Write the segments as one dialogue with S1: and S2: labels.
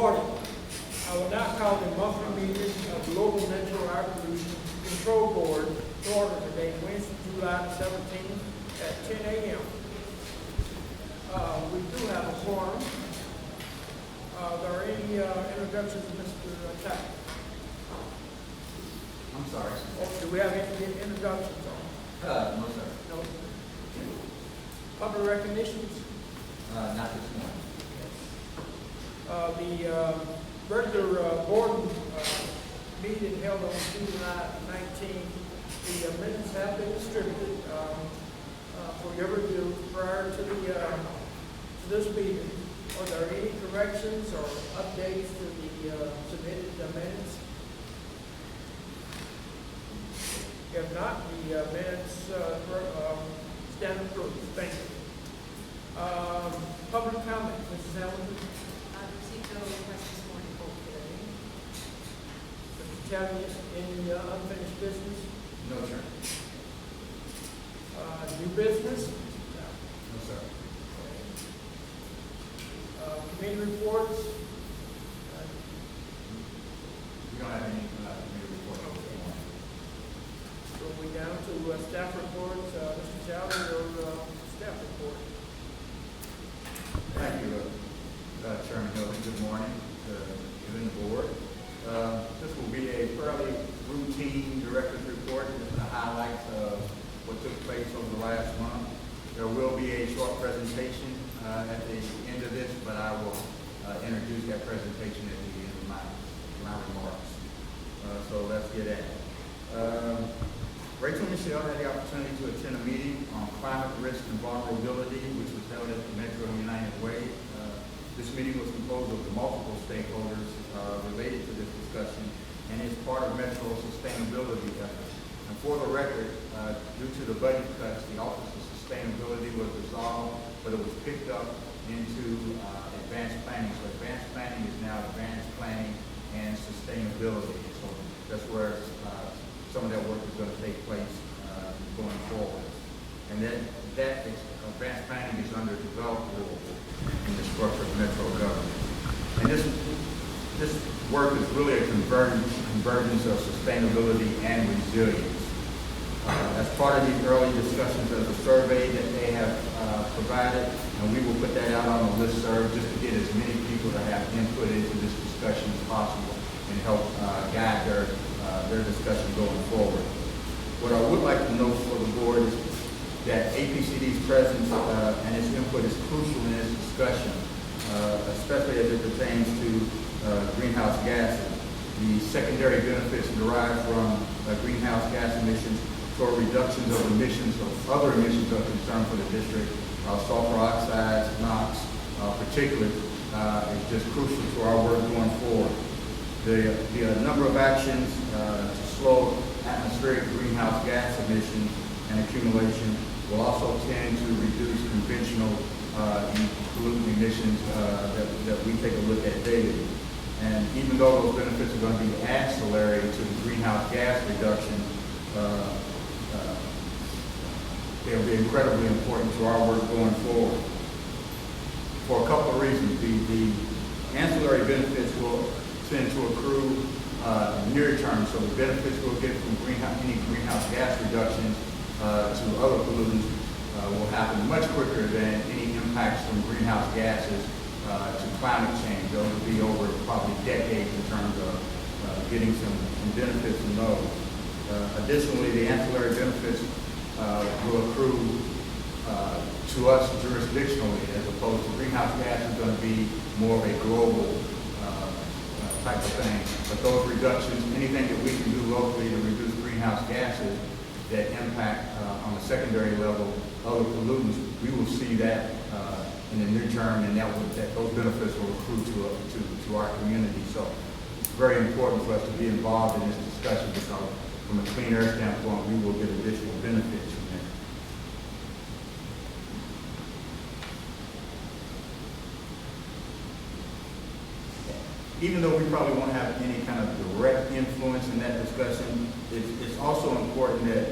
S1: morning. I will now call the monthly meeting of the Louisville Metro Air Pollution Control Board to order today, Wednesday, July 17th at 10 a.m. We do have a quorum. Are there any introductions, Mr. Tack?
S2: I'm sorry.
S1: Do we have any introductions on?
S2: No, sir.
S1: No. Public recognitions?
S2: Not this morning.
S1: The regular board meeting held on July 19th, the minutes have been distributed for your review prior to to this meeting. Are there any corrections or updates to the submitted minutes? If not, the minutes stand approved. Thank you. Public comment, Mrs. Hamilton.
S3: I received no request this morning for hearing.
S1: Mr. Chapman, any unfinished business?
S2: No, sir.
S1: New business?
S2: No, sir.
S1: Committee reports?
S2: We don't have any committee report this morning.
S1: So we down to staff reports. Mr. Chowdhury, your staff report.
S2: Thank you, Chairman Hilton. Good morning to you and the board. This will be a fairly routine director's report, just the highlights of what took place over the last month. There will be a short presentation at the end of this, but I will introduce that presentation at the end of my remarks. So let's get at it. Rachel and Michelle had the opportunity to attend a meeting on climate risk and vulnerability, which was held at the Metro United Way. This meeting was composed of multiple stakeholders related to this discussion and is part of Metro's sustainability efforts. And for the record, due to the budget cuts, the Office of Sustainability was dissolved, but it was picked up into advanced planning. So advanced planning is now advanced planning and sustainability. So that's where some of that work is going to take place going forward. And then that advanced planning is under development in the structure of Metro government. And this work is really a convergence of sustainability and resilience. As part of these early discussions, there's a survey that they have provided, and we will put that out on the listserv just to get as many people to have input into this discussion as possible and help guide their discussion going forward. What I would like to note for the board is that APCD's presence and its input is crucial in this discussion, especially as it pertains to greenhouse gases. The secondary benefits derived from greenhouse gas emissions for reductions of emissions of other emissions of concern for the district, sulfur oxides, NOx, particulate, is just crucial to our work going forward. The number of actions to slow atmospheric greenhouse gas emissions and accumulation will also tend to reduce conventional pollutant emissions that we take a look at daily. And even though those benefits are going to be ancillary to the greenhouse gas reduction, they'll be incredibly important to our work going forward for a couple of reasons. The ancillary benefits will tend to accrue near term, so the benefits we'll get from any greenhouse gas reductions to other pollutants will happen much quicker than any impacts from greenhouse gases to climate change. Those will be over probably decades in terms of getting some benefits from those. Additionally, the ancillary benefits will accrue to us jurisdictionally, as opposed to greenhouse gas is going to be more of a global type of thing. But those reductions, anything that we can do locally to reduce greenhouse gases that impact on the secondary level other pollutants, we will see that in the near term, and those benefits will accrue to our community. So it's very important for us to be involved in this discussion because from a clean air standpoint, we will get additional benefits from that. Even though we probably won't have any kind of direct influence in that discussion, it's also important that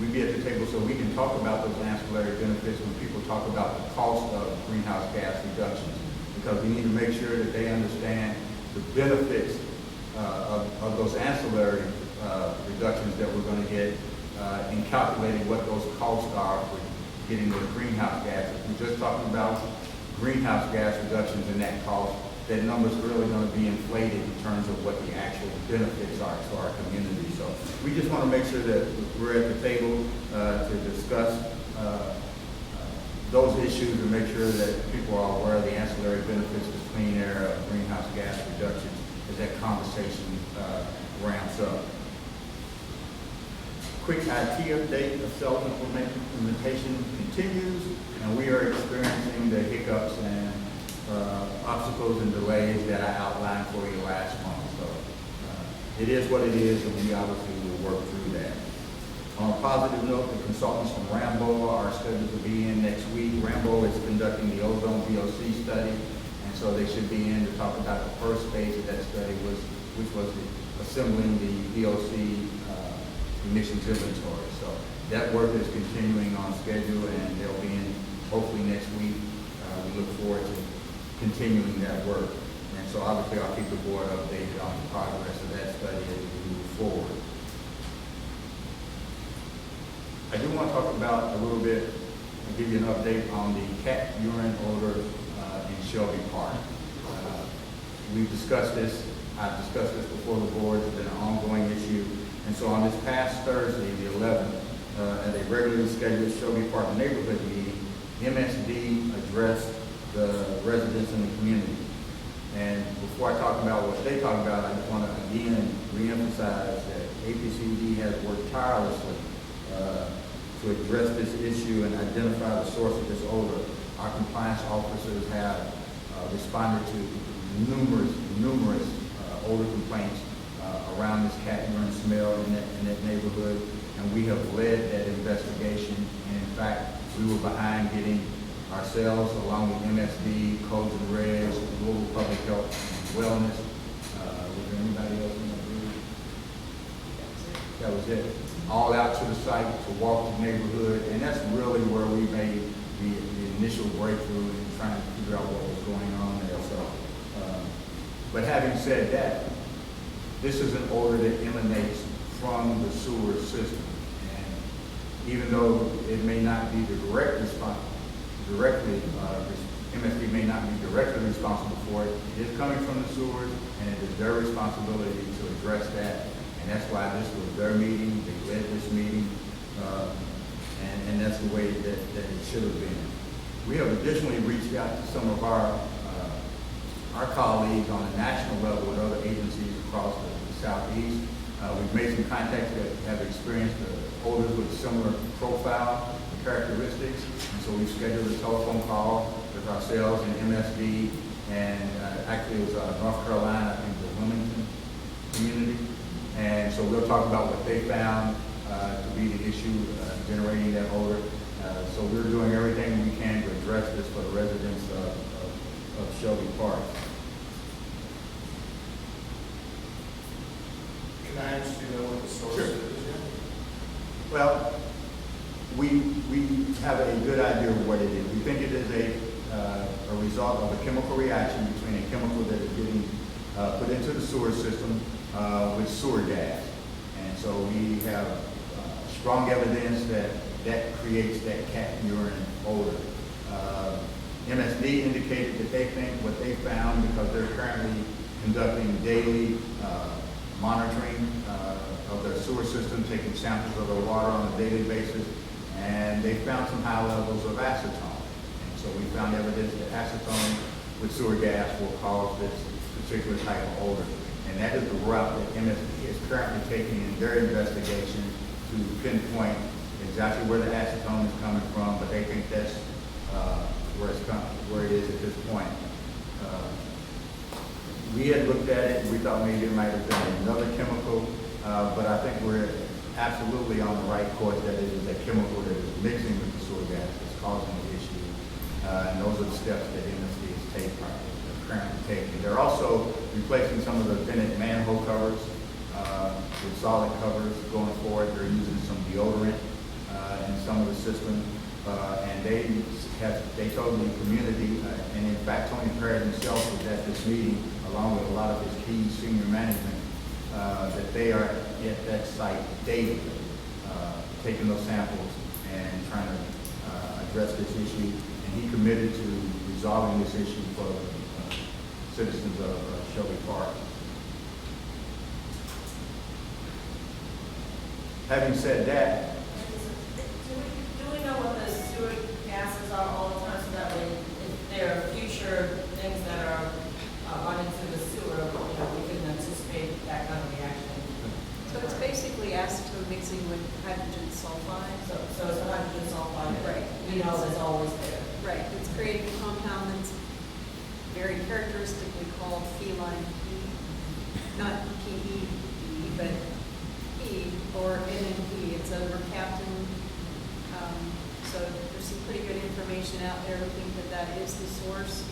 S2: we be at the table so we can talk about those ancillary benefits when people talk about the cost of greenhouse gas reductions. because we need to make sure that they understand the benefits of those ancillary reductions that we're going to get in calculating what those costs are for getting those greenhouse gases. We're just talking about greenhouse gas reductions in that cost. That number's really going to be inflated in terms of what the actual benefits are to our community. So we just want to make sure that we're at the table to discuss those issues and make sure that people are aware of the ancillary benefits of clean air, greenhouse gas reductions, as that conversation ramps up. Quick IT update: the self-implementation continues, and we are experiencing the hiccups and obstacles and delays that I outlined for you last month. So it is what it is, and we obviously will work through that. On a positive note, the consultants from Rambo are scheduled to be in next week. Rambo is conducting the ozone VOC study, and so they should be in to talk about the first phase of that study, which was assembling the VOC emissions inventory. So that work is continuing on schedule, and they'll be in hopefully next week. We look forward to continuing that work. And so obviously I'll keep the board updated on the progress of that study as we move forward. I do want to talk about a little bit, and give you an update on the cat urine odor in Shelby Park. We've discussed this. I've discussed this before the board. It's been an ongoing issue. And so on this past Thursday, the 11th, at a regularly scheduled Shelby Park neighborhood meeting, MSD addressed the residents in the community. And before I talk about what they talk about, I just want to again reemphasize that APCD has worked tirelessly to address this issue and identify the source of this odor. Our compliance officers have responded to numerous odor complaints around this cat urine smell in that neighborhood, and we have led that investigation. And in fact, we were behind getting ourselves, along with MSD, Codes and Regs, Louisville Public Health and Wellness. Was there anybody else in that group? That was it. All out to the site to walk the neighborhood, and that's really where we made the initial breakthrough in trying to figure out what was going on there. So, but having said that, this is an odor that emanates from the sewer system, and even though it may not be the direct response, MSD may not be directly responsible for it. It is coming from the sewers, and it is their responsibility to address that. And that's why this was their meeting. They led this meeting, and that's the way that it should have been. We have additionally reached out to some of our colleagues on a national level with other agencies across the Southeast. We've made some contacts that have experienced odors with similar profile and characteristics. And so we've scheduled a telephone call with ourselves and MSD, and actually it was North Carolina, I think the Wilmington community. And so we'll talk about what they found to be the issue generating that odor. So we're doing everything we can to address this for the residents of Shelby Park.
S4: Can I ask you know what the source
S2: Sure.
S4: is?
S2: Well, we have a good idea of what it is. We think it is a result of a chemical reaction between a chemical that is getting put into the sewer system with sewer gas. And so we have strong evidence that creates that cat urine odor. MSD indicated that they think what they found, because they're currently conducting daily monitoring of their sewer system, taking samples of their water on a daily basis, and they found some high levels of acetone. And so we found evidence that acetone with sewer gas will cause this particular type of odor. And that is the route that MSD is currently taking in their investigation to pinpoint exactly where the acetone is coming from, but they think that's where it is at this point. We had looked at it, and we thought maybe it might have been another chemical, but I think we're absolutely on the right course that it is a chemical that is mixing with the sewer gas that's causing the issue. And those are the steps that MSD is currently taking. They're also replacing some of the vented manhole covers with solid covers going forward. They're using some deodorant in some of the system, and they they told the community, and in fact, Tony Perry himself was at this meeting, along with a lot of his key senior management, that they are at that site daily, taking those samples and trying to address this issue. And he committed to resolving this issue for citizens of Shelby Park. Having said that,
S5: Do we know what the sewer gases are all the time, so that way, if there are future things that are run into the sewer, we can anticipate that kind of reaction?
S3: So it's basically acetone mixing with hydrogen sulfide.
S5: So it's a hydrogen sulfide.
S3: Right.
S5: We know it's always there.
S3: Right, it's creating a compound that's very characteristically called feline P, not PE, but P or NNP. It's a mercaptan. So there's some pretty good information out there. We think that that is the source.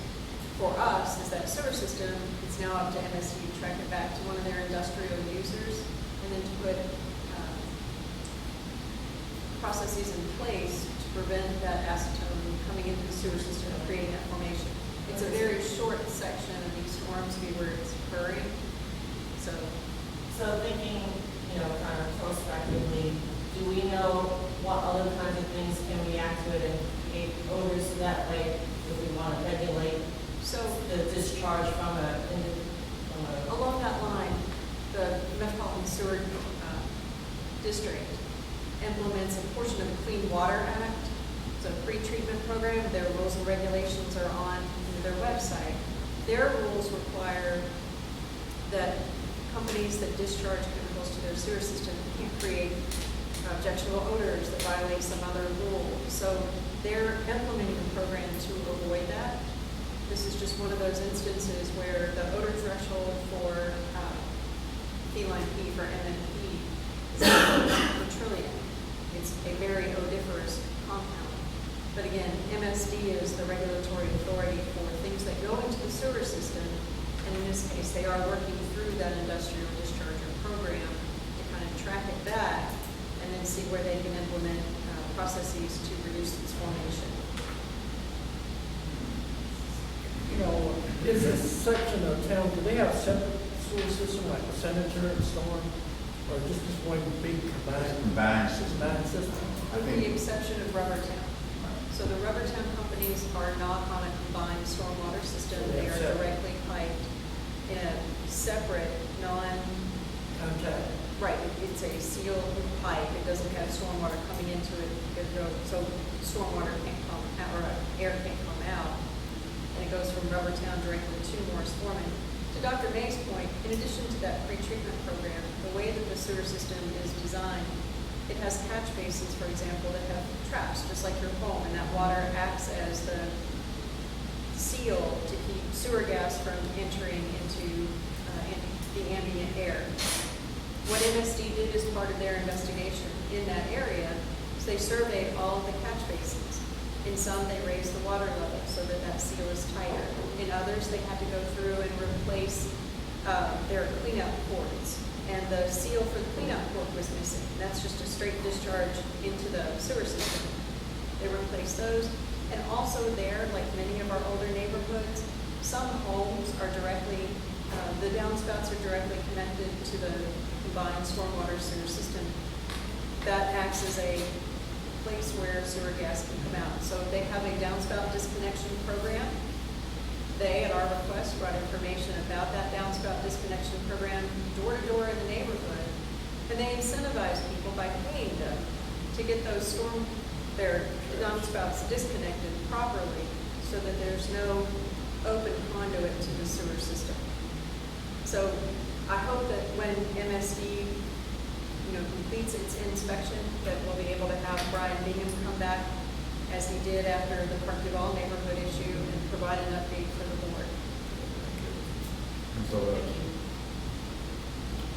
S3: For us, is that sewer system. It's now up to MSD to track it back to one of their industrial users, and then to put processes in place to prevent that acetone coming into the sewer system and creating that formation. It's a very short section of these storms where it's occurring. So
S5: Thinking, kind of prospectively, do we know what other kinds of things can react to it and create odors so that way, if we want to regulate the discharge from
S3: along that line, the Metropolitan Sewer District implements a portion of the Clean Water Act. It's a pre-treatment program. Their rules and regulations are on their website. Their rules require that companies that discharge chemicals to their sewer system can't create objectionable odors that violate some other rule. So they're implementing a program to avoid that. This is just one of those instances where the odor threshold for feline P for MNP is per trillion. It's a very odoriferous compound. But again, MSD is the regulatory authority for things that go into the sewer system. And in this case, they are working through that industrial discharger program to kind of track it back and then see where they can implement processes to reduce its formation.
S1: Is this section of town, do they have separate sewer system like the Senator and Storm? Or just this one big
S2: combined system.
S1: combined system?
S2: I
S3: With the
S2: think,
S3: exception of Rubbertown. So the Rubbertown companies are not on a combined stormwater system. They are
S1: Separate.
S3: directly piped in a separate,
S1: Contact.
S3: right, it's a sealed pipe. It doesn't have stormwater coming into it. So stormwater can't come out, or air can't come out. And it goes from Rubbertown directly to Morris Foreman. To Dr. May's point, in addition to that pre-treatment program, the way that the sewer system is designed, it has catch basins, for example, that have traps, just like your home, and that water acts as the seal to keep sewer gas from entering into the ambient air. What MSD did as part of their investigation in that area is they surveyed all of the catch basins. In some, they raised the water level so that that seal is tighter. In others, they had to go through and replace their cleanout ports. And the seal for the cleanout port was missing. That's just a straight discharge into the sewer system. They replaced those. And also there, like many of our older neighborhoods, some homes are directly, the downspouts are directly connected to the combined stormwater sewer system. That acts as a place where sewer gas can come out. So they have a downspout disconnection program. They, at our request, brought information about that downspout disconnection program door to door in the neighborhood. And they incentivize people by paying them to get their downspouts disconnected properly so that there's no open conduit to the sewer system. So I hope that when MSD completes its inspection, that we'll be able to have Brian Bingham come back, as he did after the Park Duval neighborhood issue, and provide an update for the board.
S2: and so,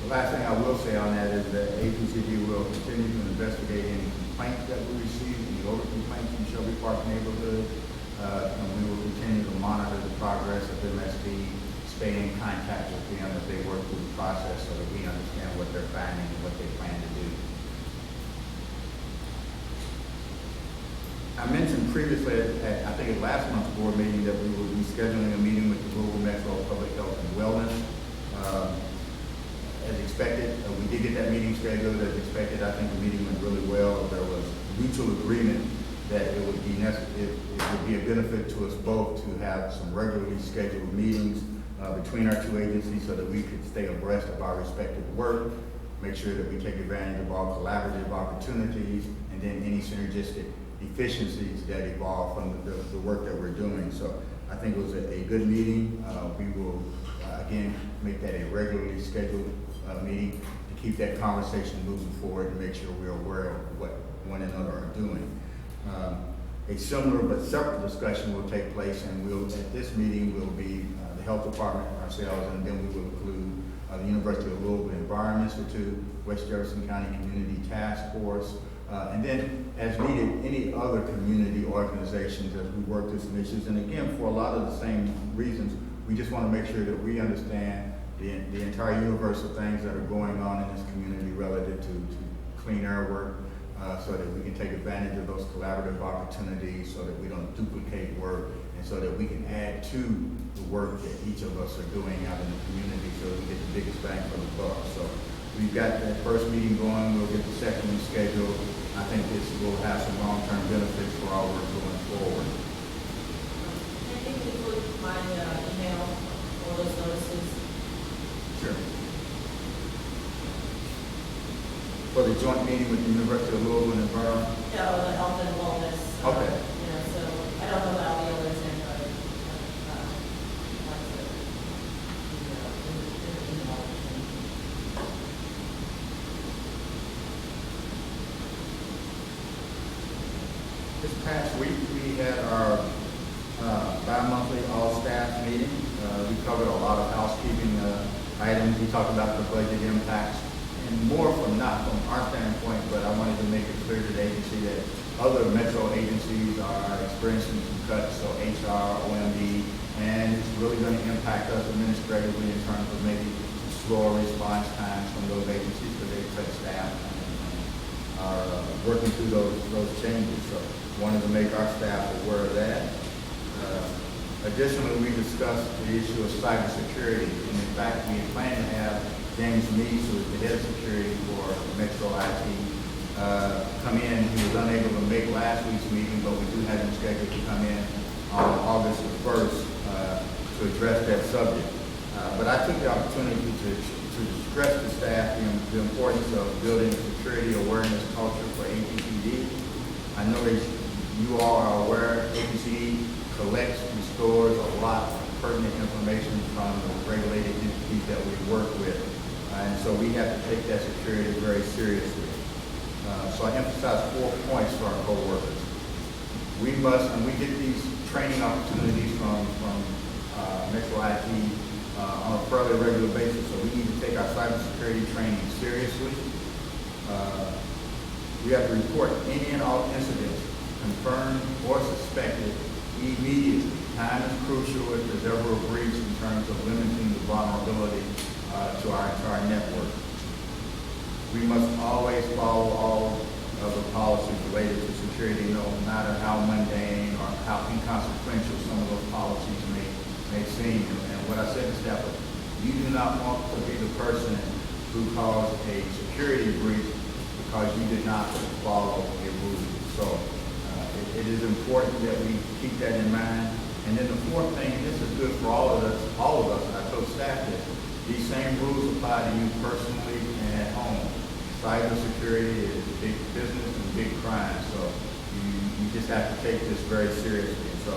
S2: the last thing I will say on that is that APCD will continue to investigate any complaints that we receive, any odor complaints in Shelby Park neighborhood, and we will continue to monitor the progress of MSD, stay in contact with them as they work through the process so that we understand what they're finding and what they plan to do. I mentioned previously at, I think at last month's board meeting, that we will be scheduling a meeting with the Louisville Metro Public Health and Wellness. As expected, we did get that meeting scheduled as expected. I think the meeting went really well. There was mutual agreement that it would be it would be a benefit to us both to have some regularly scheduled meetings between our two agencies so that we could stay abreast of our respective work, make sure that we take advantage of all collaborative opportunities, and then any synergistic efficiencies that evolve from the work that we're doing. So I think it was a good meeting. We will, again, make that a regularly scheduled meeting to keep that conversation moving forward and make sure we're aware of what one another are doing. A similar but separate discussion will take place, and at this meeting will be the health department, ourselves, and then we will include the University of Louisville Environment Institute, West Jefferson County Community Task Force, and then as needed, any other community organizations as we work through some issues. And again, for a lot of the same reasons, we just want to make sure that we understand the entire universe of things that are going on in this community relative to clean air work, so that we can take advantage of those collaborative opportunities, so that we don't duplicate work, and so that we can add to the work that each of us are doing out in the community so that we get the biggest bang for the buck. So we've got that first meeting going, we'll get the second one scheduled. I think this will have some long-term benefits for our work going forward.
S5: I think we put my email, all those notices.
S2: Sure. For the joint meeting with the University of Louisville and Environment?
S5: Yeah, or the health and wellness.
S2: Okay.
S5: You know, so I don't know about the others, and like the,
S2: This past week, we had our bi-monthly all-staff meeting. We covered a lot of housekeeping items. We talked about the budget impacts, and more not from our standpoint, but I wanted to make it clear to the agency that other metro agencies are experiencing some cuts, so HR, OMB, and it's really going to impact us administratively in terms of maybe slower response times from those agencies because they cut staff and are working through those changes. So wanted to make our staff aware of that. Additionally, we discussed the issue of cybersecurity, and in fact, we had planned to have James Meese, who is the head of security for Metro IT, come in. He was unable to make last week's meeting, but we do have him scheduled to come in on August the 1st to address that subject. But I took the opportunity to stress to staff the importance of building a security awareness culture for APCD. I know that you all are aware APCD collects and stores a lot of pertinent information from the regulated entities that we work with. And so we have to take that security very seriously. So I emphasize 4 points to our co-workers. We must, and we get these training opportunities from Metro IT on a fairly regular basis, so we need to take our cybersecurity training seriously. We have to report any and all incidents, confirmed or suspected, immediately. Time is crucial if there's ever a breach in terms of limiting the vulnerability to our entire network. We must always follow all of the policies related to security, no matter how mundane or how inconsequential some of those policies may seem. And what I said to staff, you do not want to be the person who caused a security breach because you did not follow a rule. So it is important that we keep that in mind. And then the fourth thing, and this is good for all of us, and I told staff this, these same rules apply to you personally and at home. Cybersecurity is big business and big crime, so you just have to take this very seriously. So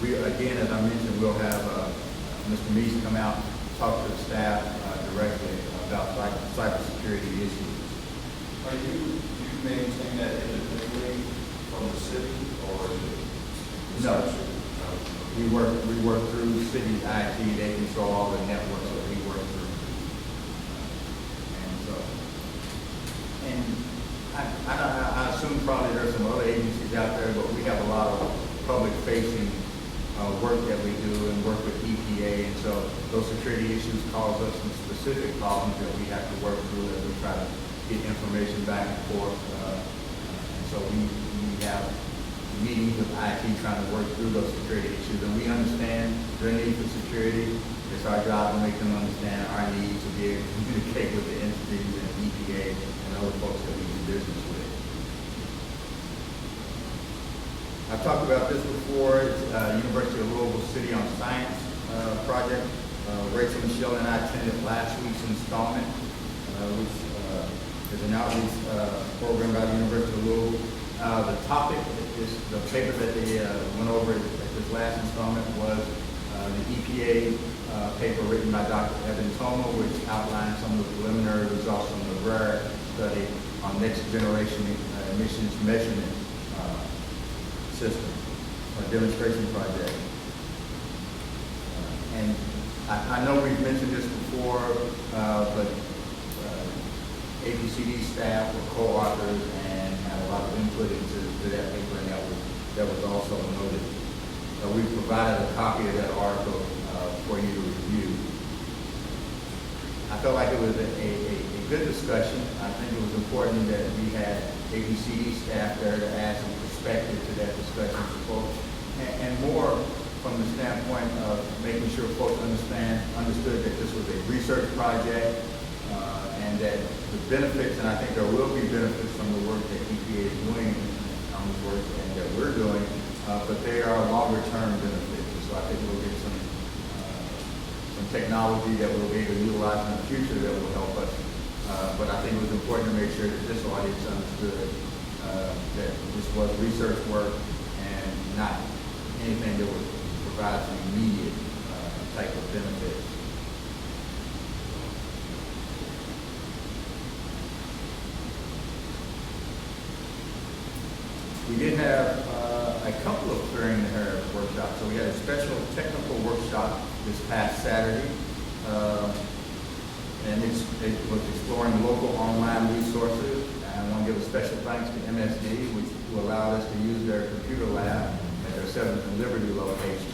S2: we, again, as I mentioned, we'll have Mr. Meese come out and talk to the staff directly about cybersecurity issues.
S4: Do you maintain that individually from the city, or is it?
S2: No. We work through the city's IT. They control all the networks that we work through. And I assume probably there's some other agencies out there, but we have a lot of public-facing work that we do and work with EPA, and so those security issues cause us some specific problems that we have to work through as we try to get information back and forth. And so we have meetings with IT trying to work through those security issues. And we understand their need for security. It's our job to make them understand our need to be able to communicate with the entities and EPA and other folks that we do business with. I've talked about this before. It's University of Louisville City on Science project. Rachel, Michelle, and I attended last week's installment, which is an outreach program by the University of Louisville. The topic is the paper that they went over at this last installment was the EPA paper written by Dr. Evan Toma, which outlined some of the preliminary results from the RARE study on next generation emissions measurement system, a demonstration project. And I know we've mentioned this before, but APCD staff were co-authors and had a lot of input into that paper, and that was also noted. We provided a copy of that article for you to review. I felt like it was a good discussion. I think it was important that we had APCD staff there to add some perspective to that discussion for folks, and more from the standpoint of making sure folks understood that this was a research project, and that the benefits, and I think there will be benefits from the work that EPA is doing on this work and that we're doing, but they are longer term benefits. So I think we'll get some technology that we'll be able to utilize in the future that will help us. But I think it was important to make sure that this audience understood that this was research work and not anything that would provide some immediate type of benefits. We did have a couple of clearing the air workshops. So we had a special technical workshop this past Saturday, and it was exploring local online resources. And I want to give a special thanks to MSD, who allowed us to use their computer lab at their 7th and Liberty location.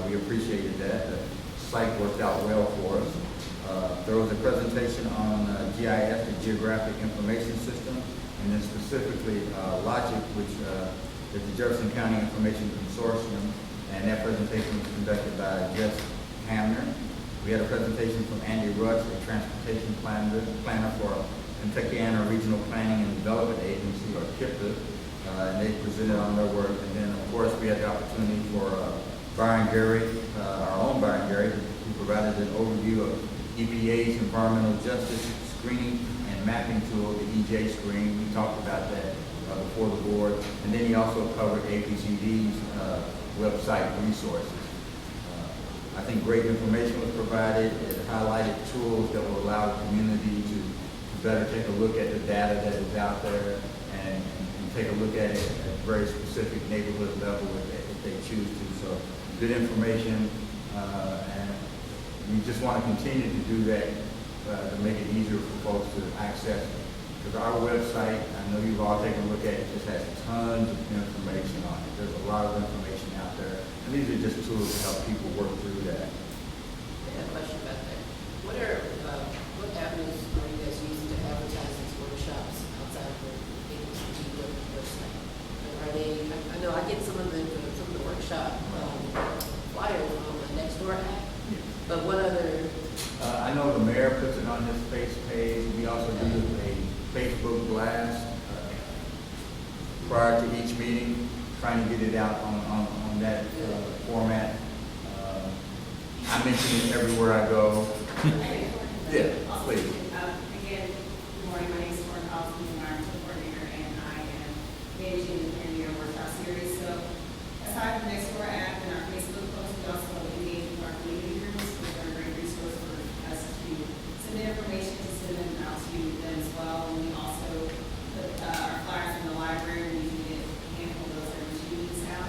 S2: We appreciated that. The site worked out well for us. There was a presentation on GIS, the Geographic Information System, and then specifically Logic, which is the Jefferson County Information Consortium, and that presentation was conducted by Jess Hamner. We had a presentation from Andy Rutz, a transportation planner for Kentuckiana Regional Planning and Development Agency, or KIPTA, and they presented on their work. And then, of course, we had the opportunity for Byron Gary, our own Byron Gary, who provided an overview of EPA's environmental justice screening and mapping tool, the EJ screen. We talked about that before the board. And then he also covered APCD's website resources. I think great information was provided. It highlighted tools that will allow the community to better take a look at the data that is out there and take a look at it at a very specific neighborhood level if they choose to. So good information, and we just want to continue to do that to make it easier for folks to access. Because our website, I know you've all taken a look at it, just has tons of information on it. There's a lot of information out there. And these are just tools to help people work through that.
S6: I have a question about that. What avenues are you guys using to advertise these workshops outside of the APCD website? Are they, I know I get some of the workshop flyers on the Nextdoor app, but what other?
S2: I know the mayor puts it on his face page. We also do a Facebook blast prior to each meeting, trying to get it out on that format. I mention it everywhere I go. Yeah, please.
S7: Again, good morning. My name is Lauren Collins, I'm the environmental coordinator, and I am managing the premier workshop series. So, aside from Nextdoor app and our Facebook post, we also engage with our community groups, which are a great resource for us to submit information to send them out to them as well. And we also put our flyers in the library. We usually get a handful of those every 2 weeks out.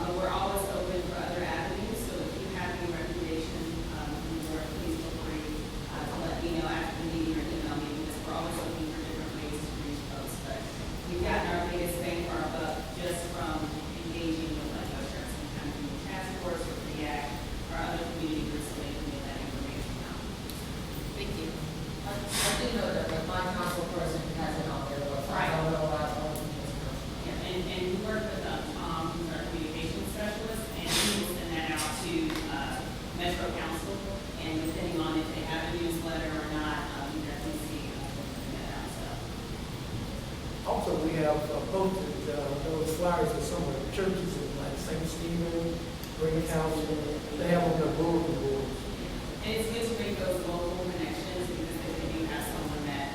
S7: But we're always open for other avenues. So if you have any recommendations, please feel free to let me know after the meeting or email me, because we're always looking for different ways to reach folks. But we've gotten our biggest bang for our buck
S1: have posted those flyers at some of the churches in like St. Stephen, Green County. They have on their bulletin boards.
S7: And it's good to make those local connections because if they do have someone that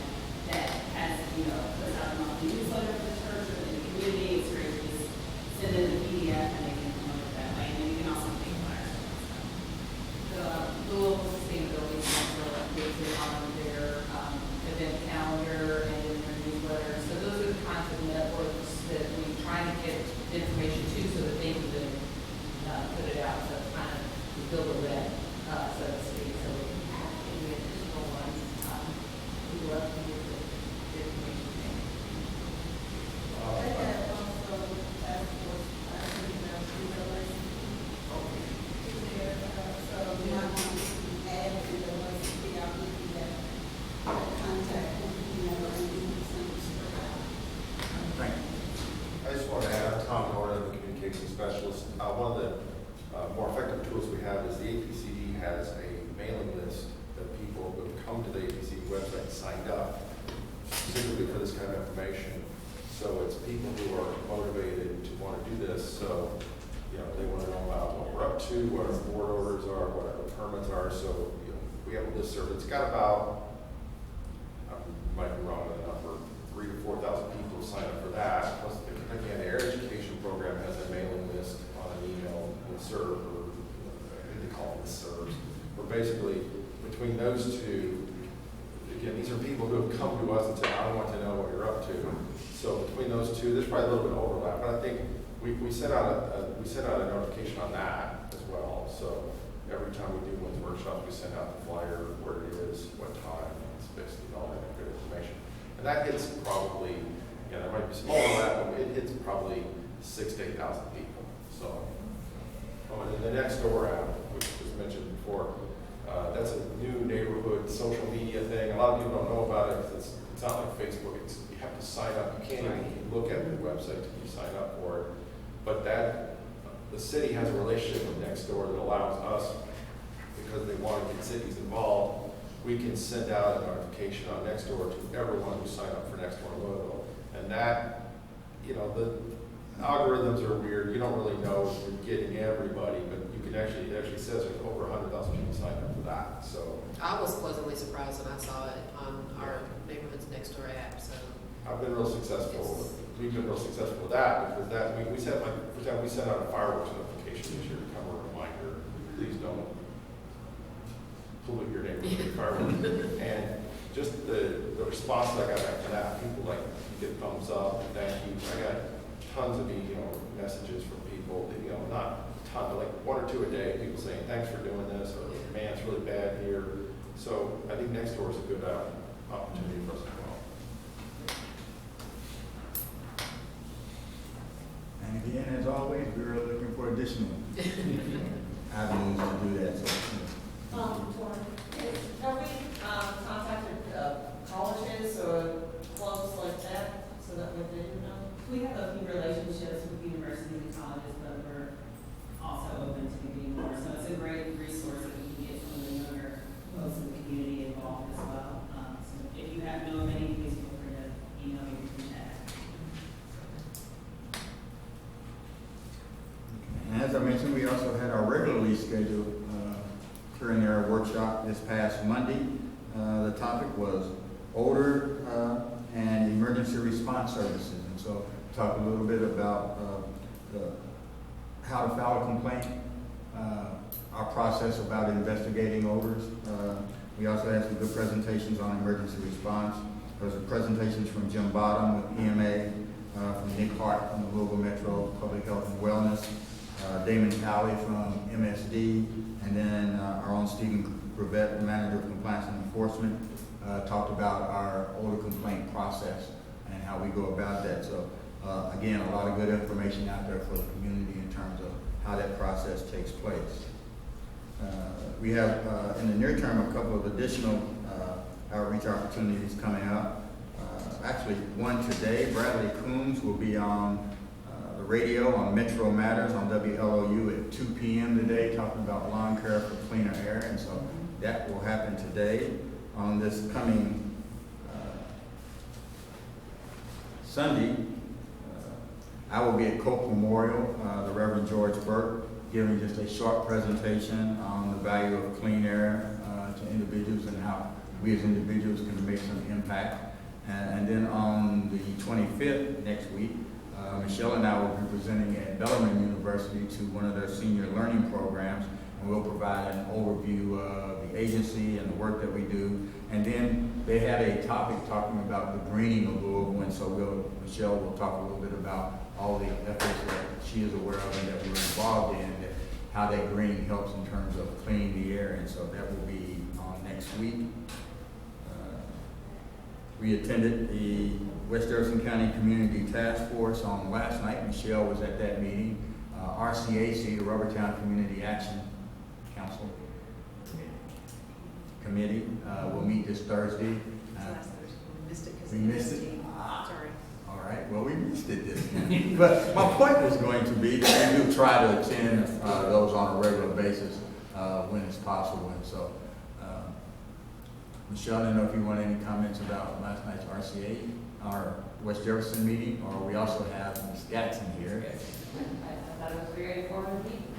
S7: has, puts out a monthly newsletter for the church or the community, it's great to just send in the PDF and they can promote it that way. And then you can also make flyers.
S8: The Louisville Sustainability Council updates it on their event calendar and in their newsletter. So those are the kinds of networks that we try to get information to so that they can then put it out. So kind of build a web, so to speak. So we have any additional ones. We'd love to get the information.
S2: Thank you.
S4: I just want to add, I'm Tom Norton, the communication specialist. One of the more effective tools we have is the APCD has a mailing list of people who have come to the APCD website and signed up specifically for this kind of information. So it's people who are motivated to want to do this. So, they want to know about what we're up to, what our board orders are, what our permits are. So, we have a listserv. It's got about, I might be wrong with the number, 3,000 to 4,000 people sign up for that. Plus, the Kentucky Air Education Program has a mailing list on an email serve, or I think they call them listservs. But basically, between those two, again, these are people who have come to us and said, I want to know what you're up to. So between those two, there's probably a little bit of overlap, but I think we sent out a notification on that as well. So every time we do one of the workshops, we send out the flyer, where it is, what time, and it's basically all that good information. And that hits probably, there might be some overlap, but it hits probably 6,000 to 8,000 people. So, and then the Nextdoor app, which was mentioned before, that's a new neighborhood social media thing. A lot of people don't know about it because it's not like Facebook. You have to sign up. You can't even look at the website till you sign up for it. But the city has a relationship with Nextdoor that allows us, because they want to get cities involved, we can send out a notification on Nextdoor to everyone who signed up for Nextdoor Louisville. And that, the algorithms are weird. You don't really know if you're getting everybody, but you can it actually says there's over 100,000 people signed up for that. So
S6: I was pleasantly surprised when I saw it on our Neighborhoods Next Door app, so.
S4: I've been real successful. We've been real successful with that because we sent for example, we sent out a fireworks notification this year to come a reminder. Please don't pollute your neighborhood with fireworks. And just the response that I got after that, people you get thumbs up, thank you. I got tons of messages from people that, not a ton, but like 1 or 2 a day, people saying thanks for doing this, or man, it's really bad here. So I think Nextdoor is a good opportunity for us as well.
S2: And again, as always, we're looking for additional avenues to do that. So,
S5: Have we contacted colleges or clubs like that so that we do know?
S7: We have a few relationships with universities and colleges, but we're also open to getting more. So it's a great resource that we can get some of the younger folks in the community involved as well. So if you know of any, please feel free to email me or chat.
S2: and as I mentioned, we also had our regularly scheduled clearing air workshop this past Monday. The topic was odor and emergency response services. And so talk a little bit about how to file a complaint, our process about investigating odors. We also had some good presentations on emergency response. There was presentations from Jim Bottom with EMA, from Nick Hart from the Louisville Metro Public Health and Wellness, Damon Cowley from MSD, and then our own Stephen Gravett, the Manager of Compliance and Enforcement, talked about our odor complaint process and how we go about that. So again, a lot of good information out there for the community in terms of how that process takes place. We have in the near term a couple of additional outreach opportunities coming up. Actually, one today, Bradley Coombs will be on the radio on Metro Matters on WLOU at 2 p.m. today, talking about lawn care for cleaner air. And so that will happen today. On this coming Sunday, I will be at Coke Memorial, the Reverend George Burke, giving just a short presentation on the value of clean air to individuals and how we as individuals can make some impact. And then on the 25th next week, Michelle and I will be presenting at Bellarmine University to one of their senior learning programs, and we'll provide an overview of the agency and the work that we do. And then they had a topic talking about the greening of Louisville, and so Michelle will talk a little bit about all the efforts that she is aware of and that we're involved in, that how that greening helps in terms of cleaning the air, and so that will be on next week. We attended the West Jefferson County Community Task Force on last night. Michelle was at that meeting. RCAC, the Rubbertown Community Action Council Committee, will meet this Thursday.
S3: Last Thursday. We missed it because
S2: We missed it?
S3: Sorry.
S2: All right, well, we missed it this time. But my point was going to be that we do try to attend those on a regular basis when it's possible. And so, Michelle, I don't know if you want any comments about last night's RCA, our West Jefferson meeting, or we also have Ms. Gatson here.
S8: I thought it was a very informative meeting.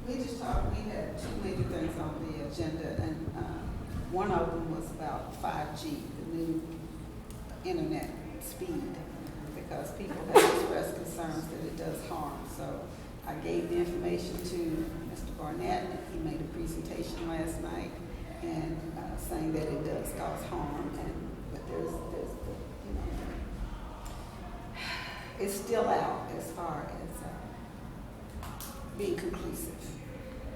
S9: We just talked, we had two major things on the agenda, and one of them was about 5G, the new internet speed, because people have expressed concerns that it does harm. So I gave the information to Mr. Barnett, and he made a presentation last night, and saying that it does cause harm, but there's you know, it's still out as far as being conclusive.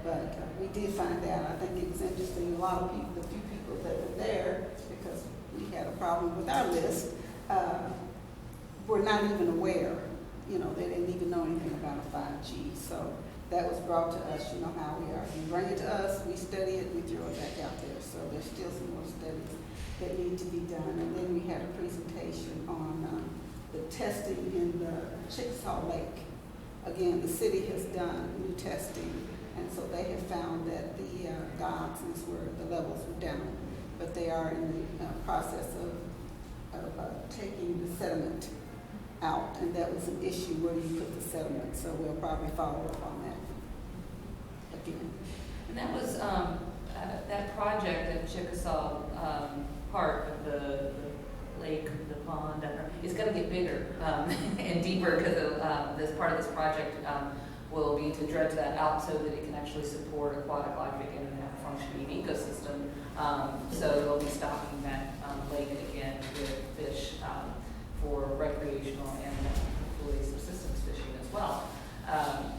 S9: But we did find out, I think it was interesting, a lot of people, the few people that were there, because we had a problem with our list, were not even aware, you know, they didn't even know anything about a 5G. So that was brought to us, you know how we are. You bring it to us, we study it, we throw it back out there. So there's still some more studies that need to be done. And then we had a presentation on the testing in the Chickasaw Lake. Again, the city has done new testing, and so they have found that the dioxins the levels were down, but they are in the process of taking the sediment out, and that was an issue, where do you put the sediment? So we'll probably follow up on that again.
S8: And that was, that project at Chickasaw part of the lake, the pond, is going to get bigger and deeper, because this part of this project will be to dredge that out so that it can actually support aquatic life again and have a functioning ecosystem. So they'll be stocking that lake again with fish for recreational and hopefully subsistence fishing as well.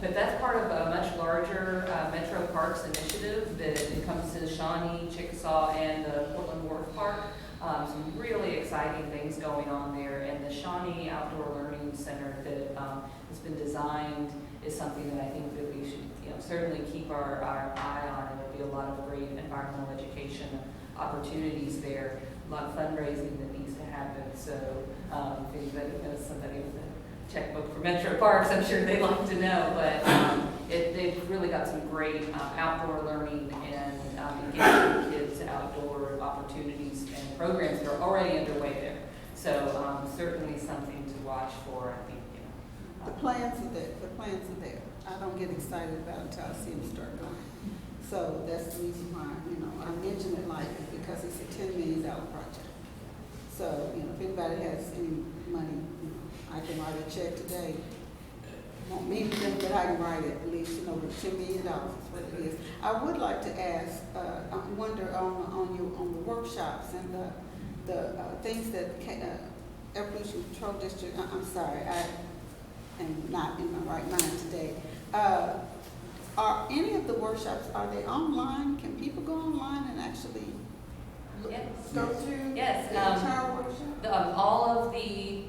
S8: But that's part of a much larger Metro Parks initiative that encompasses Shawnee, Chickasaw, and the Portland Wharf Park. Some really exciting things going on there, and the Shawnee Outdoor Learning Center that has been designed is something that I think that we should, certainly keep our eye on, and there'll be a lot of great environmental education opportunities there, a lot of fundraising that needs to happen. So if anybody knows somebody with a checkbook for Metro Parks, I'm sure they'd like to know, but they've really got some great outdoor learning and engaging kids outdoor opportunities and programs that are already underway there. So certainly something to watch for, I think.
S9: The plans are there. The plans are there. I don't get excited about it until I see them start going. So that's the reason why, I mention it like it, because it's a $10 million project. So, if anybody has any money, I can write a check today. Won't mean to them, but I can write it at least, over $10 million is what it is. I would like to ask, I wonder on the workshops and the things that Air Pollution Control District. I'm sorry, I am not in my right mind today. Are any of the workshops, are they online? Can people go online and actually go through
S8: Yes.
S9: the entire workshop?
S8: All of the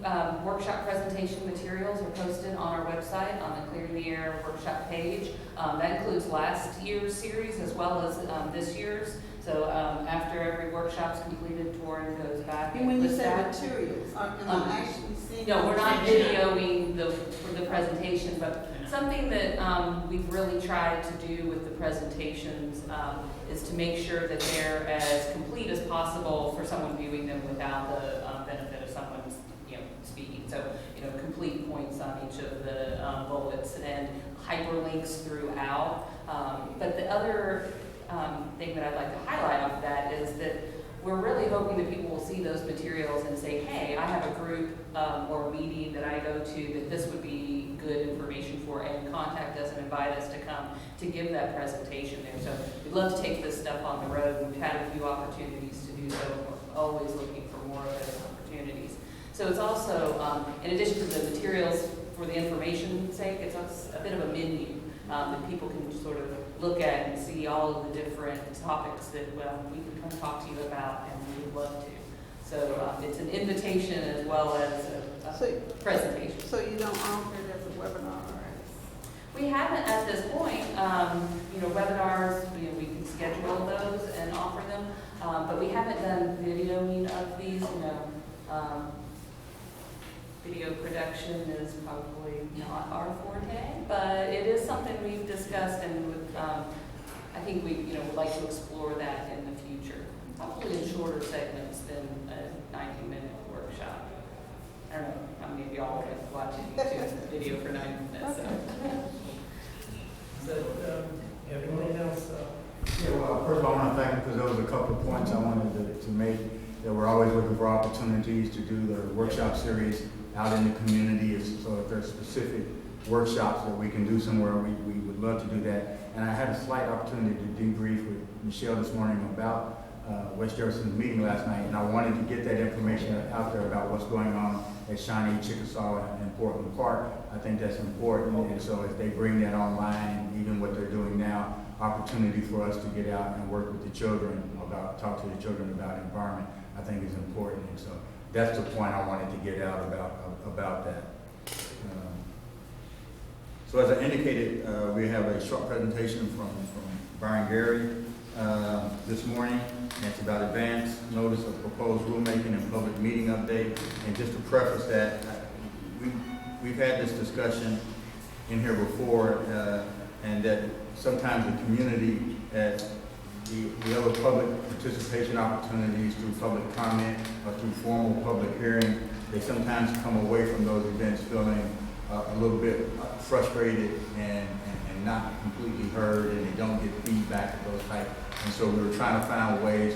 S8: workshop presentation materials are posted on our website on the Clear the Air workshop page. That includes last year's series as well as this year's. So after every workshop's completed, Torin goes back
S9: And when you
S8: lists
S9: say
S8: out-
S9: materials, am I actually seeing?
S8: No, we're not videoing the presentation, but something that we've really tried to do with the presentations is to make sure that they're as complete as possible for someone viewing them without the benefit of someone, speaking complete points on each of the bullets and hyperlinks throughout. But the other thing that I'd like to highlight off of that is that we're really hoping that people will see those materials and say, hey, I have a group or meeting that I go to that this would be good information for, and contact us and invite us to come to give that presentation there. So we'd love to take this stuff on the road. We've had a few opportunities to do so, and we're always looking for more of those opportunities. So it's also, in addition to the materials for the information's sake, it's a bit of a menu that people can sort of look at and see all of the different topics that we can come talk to you about, and we would love to. So it's an invitation as well as a presentation.
S9: So you don't offer it as a webinar?
S8: We haven't at this point. Webinars, we can schedule those and offer them, but we haven't done videoing of these. Video production is probably not our forte, but it is something we've discussed, and I think we would like to explore that in the future. Probably in shorter segments than a 90-minute workshop. I don't know how many of y'all are watching YouTube video for 90 minutes.
S1: So, everyone else?
S2: Yeah, well, first of all, I want to thank you because there was a couple of points I wanted to make, that we're always looking for opportunities to do the workshop series out in the community. So if there's specific workshops that we can do somewhere, we would love to do that. And I had a slight opportunity to debrief with Michelle this morning about West Jefferson's meeting last night, and I wanted to get that information out there about what's going on at Shawnee, Chickasaw, and Portland Park. I think that's important, and so if they bring that online, and even what they're doing now, opportunity for us to get out and work with the children talk to the children about environment, I think is important. And so that's the point I wanted to get out about that. So as I indicated, we have a short presentation from Byron Gary this morning. And it's about advance notice of proposed rulemaking and public meeting update. And just to preface that, we've had this discussion in here before, and that sometimes the community, the other public participation opportunities through public comment or through formal public hearing, they sometimes come away from those events feeling a little bit frustrated and not completely heard, and they don't get feedback of those types. And so we were trying to find ways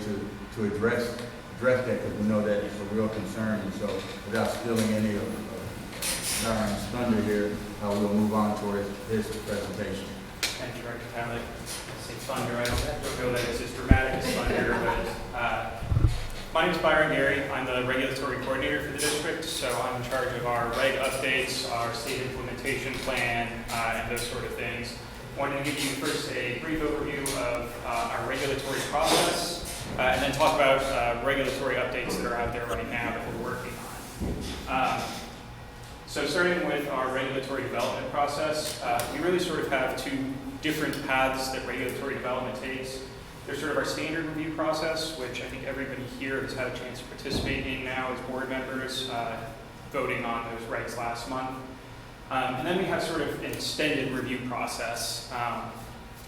S2: to address that, because we know that it's a real concern. And so without stealing any of Byron's thunder here, we'll move on toward his presentation.
S10: Thank you, Director Talley. I say thunder, I don't feel that it's as dramatic as thunder, but my name is Byron Gary. I'm the regulatory coordinator for the district, so I'm in charge of our reg updates, our state implementation plan, and those sort of things. I wanted to give you first a brief overview of our regulatory process, and then talk about regulatory updates that are out there right now that we're working on. So starting with our regulatory development process, we really sort of have two different paths that regulatory development takes. There's sort of our standard review process, which I think everybody here has had a chance to participate in now as board members, voting on those regs last month. And then we have sort of an extended review process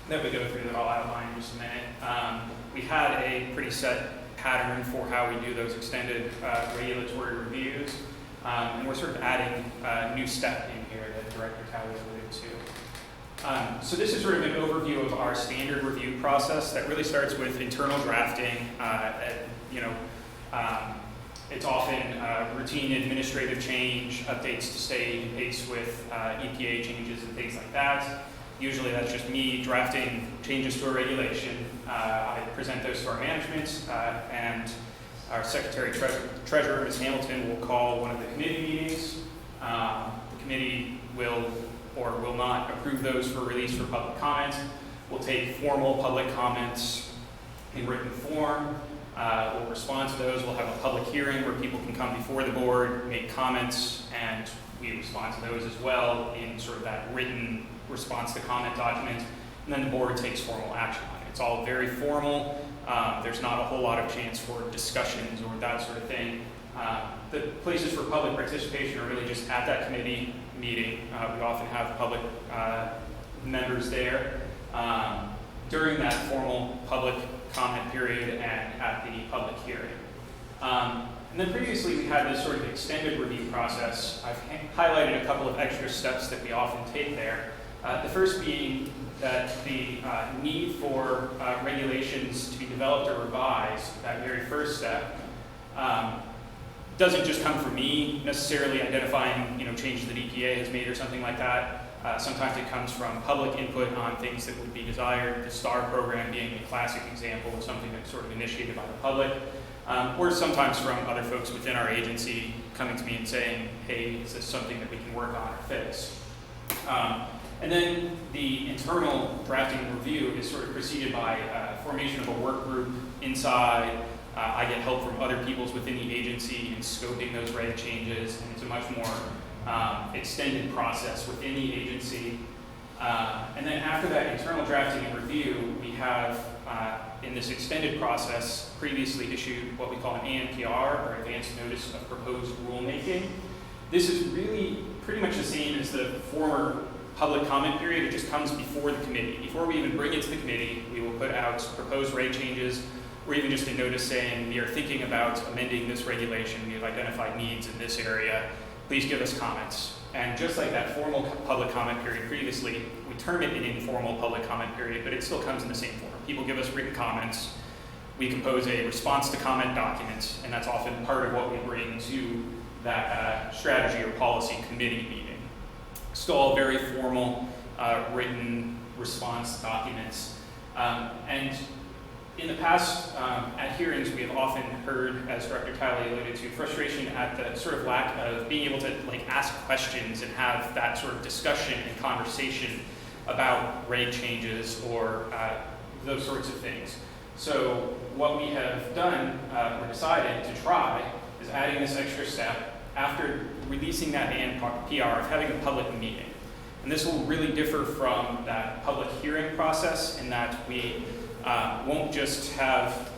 S10: that we go through that I'll outline in just a minute. We had a pretty set pattern for how we do those extended regulatory reviews, and we're sort of adding a new step in here that Director Talley alluded to. So this is sort of an overview of our standard review process that really starts with internal drafting. It's often routine administrative change, updates to stay in pace with EPA changes and things like that. Usually that's just me drafting changes to a regulation. I present those to our management, and our Secretary Treasurer, Ms. Hamilton, will call one of the committee meetings. The committee will or will not approve those for release for public comment. We'll take formal public comments in written form. We'll respond to those. We'll have a public hearing where people can come before the board, make comments, and we respond to those as well in sort of that written response to comment document. And then the board takes formal action on it. It's all very formal. There's not a whole lot of chance for discussions or that sort of thing. The places for public participation are really just at that committee meeting. We often have public members there during that formal public comment period and at the public hearing. And then previously we had this sort of extended review process. I've highlighted a couple of extra steps that we often take there. The first being that the need for regulations to be developed or revised, that very first step, doesn't just come from me necessarily identifying, changes that EPA has made or something like that. Sometimes it comes from public input on things that would be desired, the STAR program being a classic example of something that's sort of initiated by the public, or sometimes from other folks within our agency coming to me and saying, hey, is this something that we can work on or fix? And then the internal drafting and review is sort of preceded by formation of a work group inside. I get help from other peoples within the agency in scoping those reg changes, and it's a much more extended process within the agency. And then after that internal drafting and review, we have, in this extended process, previously issued what we call an ANPR, or Advanced Notice of Proposed Rulemaking. This is really pretty much the same as the former public comment period. It just comes before the committee. Before we even bring it to the committee, we will put out proposed reg changes, or even just a notice saying we are thinking about amending this regulation. We have identified needs in this area. Please give us comments. And just like that formal public comment period previously, we term it an informal public comment period, but it still comes in the same form. People give us written comments. We compose a response to comment document, and that's often part of what we bring to that strategy or policy committee meeting. Still all very formal written response documents. And in the past, at hearings, we have often heard, as Director Talley alluded to, frustration at the sort of lack of being able to ask questions and have that sort of discussion and conversation about reg changes or those sorts of things. So what we have done, or decided to try, is adding this extra step after releasing that ANPR of having a public meeting. And this will really differ from that public hearing process in that we won't just have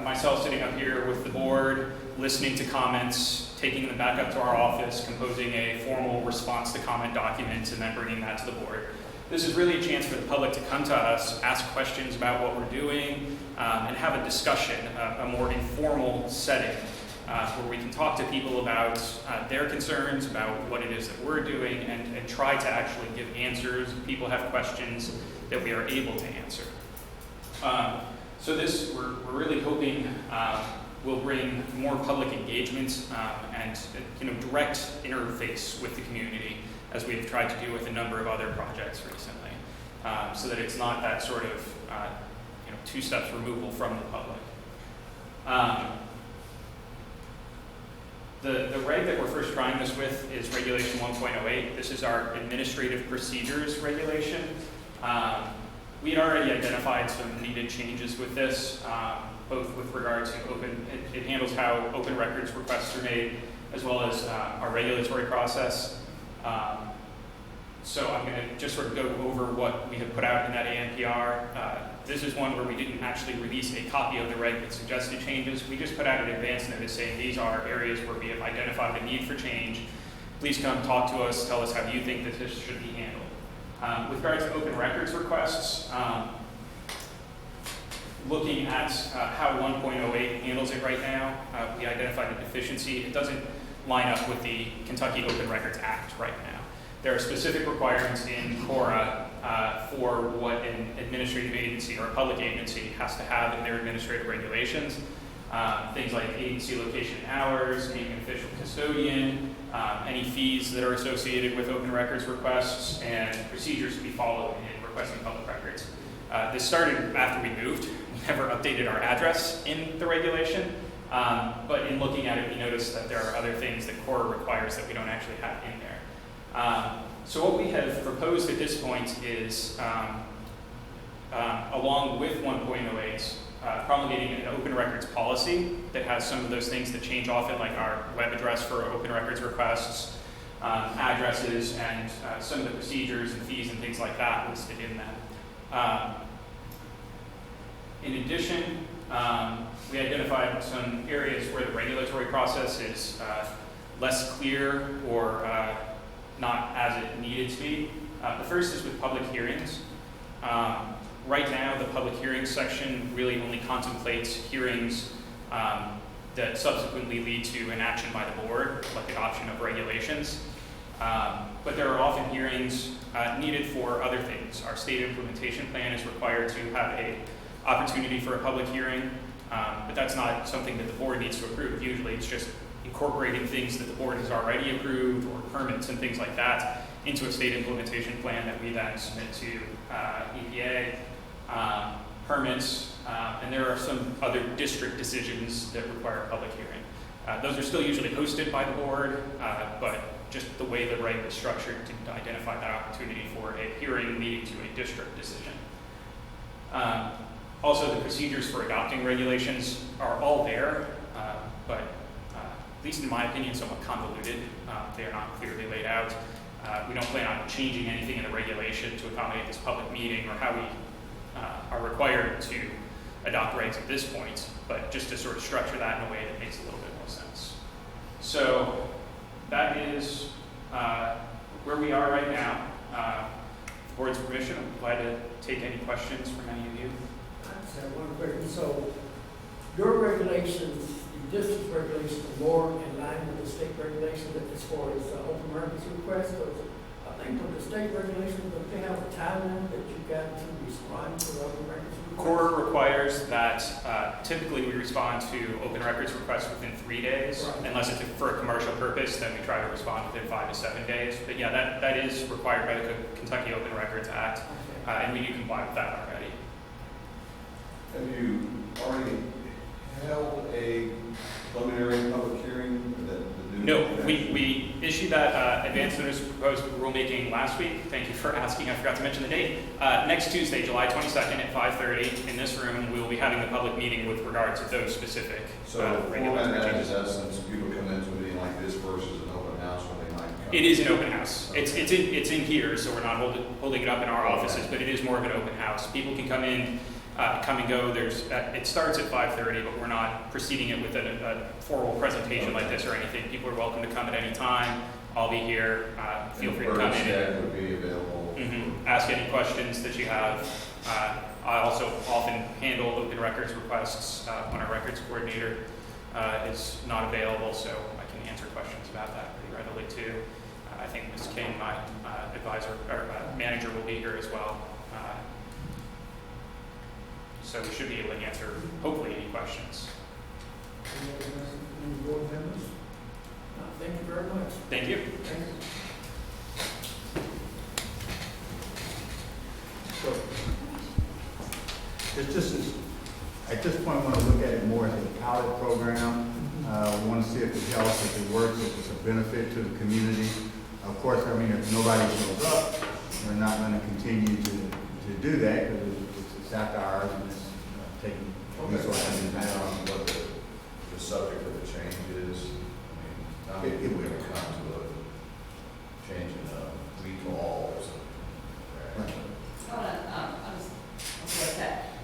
S10: myself sitting up here with the board, listening to comments, taking them back up to our office, composing a formal response to comment document, and then bringing that to the board. This is really a chance for the public to come to us, ask questions about what we're doing, and have a discussion, a more informal setting where we can talk to people about their concerns, about what it is that we're doing, and try to actually give answers if people have questions that we are able to answer. So this, we're really hoping will bring more public engagement and direct interface with the community, as we've tried to do with a number of other projects recently, so that it's not that sort of two steps removal from the public. The reg that we're first trying this with is Regulation 1.08. This is our administrative procedures regulation. We had already identified some needed changes with this, both with regard to it handles how open records requests are made, as well as our regulatory process. So I'm going to just sort of go over what we have put out in that ANPR. This is one where we didn't actually release a copy of the reg with suggested changes. We just put out an advance notice saying these are areas where we have identified a need for change. Please come talk to us, tell us how you think that this should be handled. With regard to open records requests, looking at how 1.08 handles it right now, we identified a deficiency. It doesn't line up with the Kentucky Open Records Act right now. There are specific requirements in CORA for what an administrative agency or a public agency has to have in their administrative regulations. Things like agency location hours, being an official custodian, any fees that are associated with open records requests, and procedures to be followed in requesting public records. This started after we moved. We never updated our address in the regulation, but in looking at it, we noticed that there are other things that CORA requires that we don't actually have in there. So what we have proposed at this point is, along with 1.08, promulgating an open records policy that has some of those things that change often, like our web address for open records requests, addresses, and some of the procedures and fees and things like that listed in that. In addition, we identified some areas where the regulatory process is less clear or not as it needed to be. The first is with public hearings. Right now, the public hearings section really only contemplates hearings that subsequently lead to an action by the board, like adoption of regulations. But there are often hearings needed for other things. Our state implementation plan is required to have a opportunity for a public hearing, but that's not something that the board needs to approve. Usually it's just incorporating things that the board has already approved, or permits and things like that, into a state implementation plan that we then submit to EPA. Permits, and there are some other district decisions that require a public hearing. Those are still usually hosted by the board, but just the way the reg is structured to identify that opportunity for a hearing leading to a district decision. Also, the procedures for adopting regulations are all there, but at least in my opinion, somewhat convoluted. They are not clearly laid out. We don't plan on changing anything in the regulation to accommodate this public meeting or how we are required to adopt regs at this point, but just to sort of structure that in a way that makes a little bit more sense. So that is where we are right now. With the board's permission, I'm glad to take any questions from any of you.
S1: I just have one question. So your regulations, the district regulations are more in line with the state regulations as far as open records requests? I think with the state regulations, but they have a time limit that you've got to respond to open records requests?
S10: Core requires that typically we respond to open records requests within 3 days.
S1: Right.
S10: Unless it's for a commercial purpose, then we try to respond within 5 to 7 days. But yeah, that is required by the Kentucky Open Records Act, and we do comply with that already.
S11: Have you already held a preliminary public hearing?
S10: No, we issued that advance notice of proposed rulemaking last week. Thank you for asking. I forgot to mention the date. Next Tuesday, July 22nd at 5:30 in this room, we will be having the public meeting with regard to those specific regulatory changes.
S11: In essence, people come into a meeting like this versus an open house where they might come.
S10: It is an open house. It's in here, so we're not holding it up in our offices, but it is more of an open house. People can come in, come and go. It starts at 5:30, but we're not preceding it with a formal presentation like this or anything. People are welcome to come at any time. I'll be here. Feel free to come in.
S11: And would be available.
S10: Ask any questions that you have. I also often handle open records requests when our records coordinator is not available, so I can answer questions about that pretty readily too. I think Ms. King, my advisor or manager, will be here as well. So we should be able to answer, hopefully, any questions.
S1: Any board members? Thank you very much.
S10: Thank you.
S1: Thank you.
S2: So, it's just, at this point, we want to look at it more as a pilot program. We want to see if it helps, if it works, if it's a benefit to the community. Of course, I mean, if nobody shows up, we're not going to continue to do that because it's after hours and it's taking resources and
S11: Depending
S2: time.
S11: on what the subject of the change is, I mean,
S2: It will.
S11: when it comes to a change in a week all or something.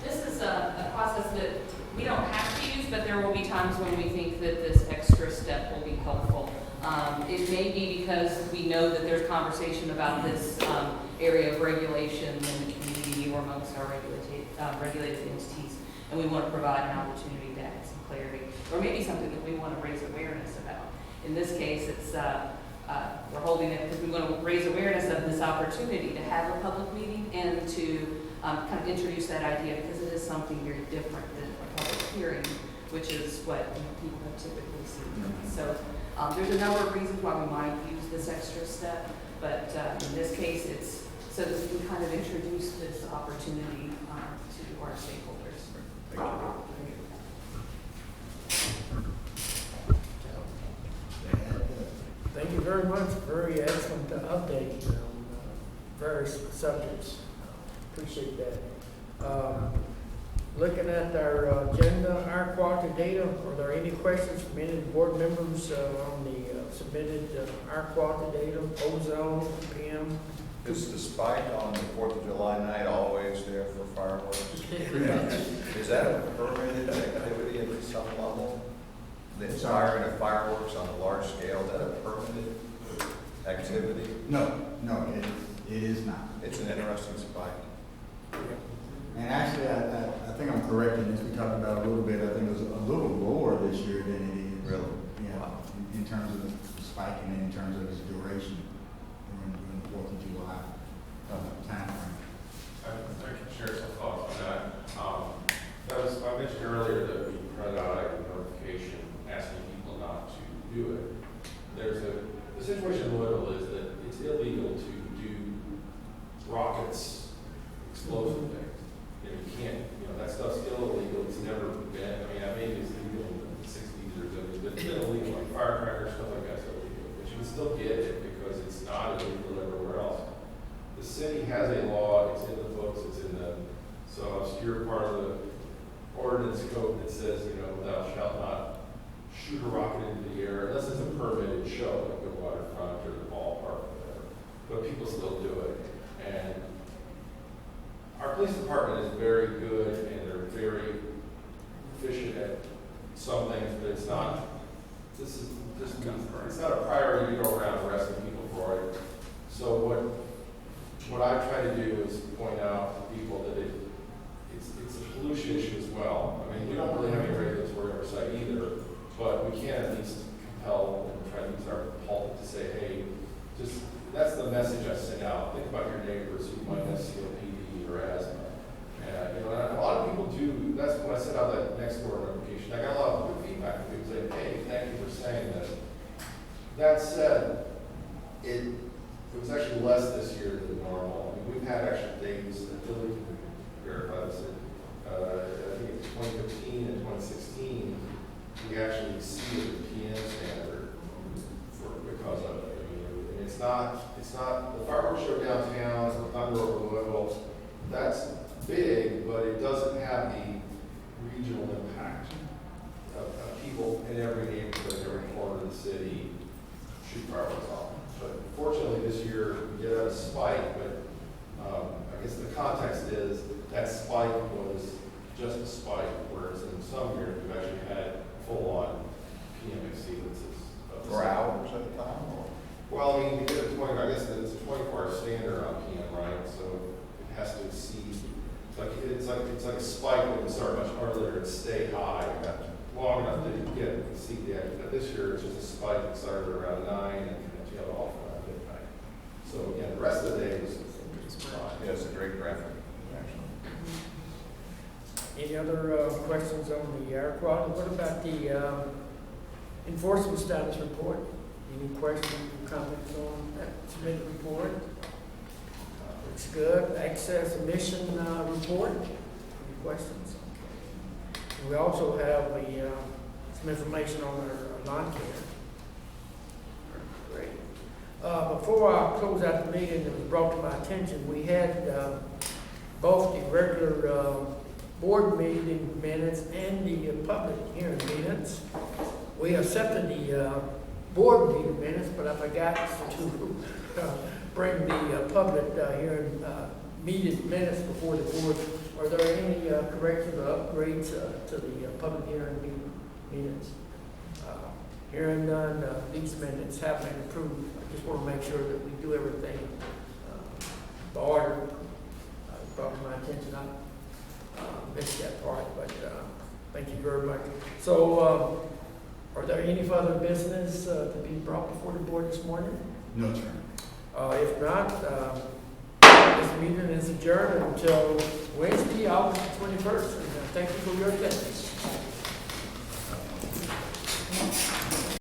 S8: This is a process that we don't have to use, but there will be times when we think that this extra step will be helpful. It may be because we know that there's conversation about this area of regulation in the community or amongst our regulated entities, and we want to provide an opportunity to add some clarity, or maybe something that we want to raise awareness about. In this case, it's we're holding it because we want to raise awareness of this opportunity to have a public meeting and to kind of introduce that idea, because it is something very different than a public hearing, which is what people have typically seen. So there's a number of reasons why we might use this extra step, but in this case, it's so that we can kind of introduce this opportunity to our stakeholders.
S1: Thank you very much. Very excellent update on various subjects. Appreciate that. Looking at our agenda, our quality data, are there any questions from any of the board members on the submitted our quality data, ozone, PM?
S11: Is the spike on the 4th of July night always there for fireworks? Is that a permitted activity at some level? The firing of fireworks on a large scale, is that a permitted activity?
S2: No, it is not.
S11: It's an interesting spike.
S2: And actually, I think I'm correct in this, we talked about a little bit, I think it was a little lower this year than it is.
S11: Really?
S2: Yeah, in terms of the spiking and in terms of its duration during the 4th of July timeframe.
S12: I can share some thoughts on that. I mentioned earlier that we printed out a notification asking people not to do it. The situation in Louisville is that it's illegal to do rockets, explosive things. You can't, that stuff's still illegal. It's never been, maybe it's legal in the 60s or 70s, but it's been illegal, like firecrackers, stuff like that's illegal. But you can still get it because it's not illegal everywhere else. The city has a law, it's in the books, it's in the, so obscure part of the ordinance code that says, thou shalt not shoot a rocket into the air unless it's a permitted show, like the waterfront or the ballpark or whatever. But people still do it. And our police department is very good and they're very efficient at some things, but it's not, it's not a priority to go around arresting people for it. So what I try to do is point out to people that it's a pollution issue as well. We don't really have any regulatory oversight either, but we can at least compel and try to use our pulpit to say, hey, that's the message I send out. Think about your neighbors who might have COPD or asthma. And, and a lot of people do. That's when I sent out that next door notification. I got a lot of good feedback from people saying, hey, thank you for saying this. That said, it was actually less this year than normal. We've had actual days that Billy can verify this. I think it's 2015 and 2016, we actually exceeded the PM standard because of it. It's not the fireworks show downtown, it's the Thunder over Louisville. That's big, but it doesn't have the regional impact of people in every neighborhood, every corner of the city shoot fireworks off. But fortunately this year we did have a spike, but I guess the context is that spike was just a spike, whereas in some years we've actually had full-on PM exceedances.
S11: For hours at a time? Or?
S12: Well, we did a 20, I guess it's a 24-hour standard on PM, right? So it has to exceed, it's like a spike that would start much earlier and stay high long enough to exceed the average. But this year it's just a spike that started around 9 and tailed off around midnight. So again, the rest of the day was fine.
S11: Yeah, it's a great graphic, actually.
S1: Any other questions on the air quality? What about the enforcement status report? Any questions or comments on that submitted report? Looks good. Excess emission report? Any questions? We also have some information on our lawn care. Great. Before I close out the meeting, it was brought to my attention, we had both the regular board meeting minutes and the public hearing minutes. We accepted the board meeting minutes, but I forgot to bring the public hearing meeting minutes before the board. Are there any corrections or upgrades to the public hearing minutes? Hearing none, these minutes have been approved. I just want to make sure that we do everything by order. Brought to my attention, I missed that part, but thank you very much. So, are there any further business to be brought before the board this morning?
S2: No, sir.
S1: If not, this meeting is adjourned until Wednesday, August 21st. And thank you for your attendance.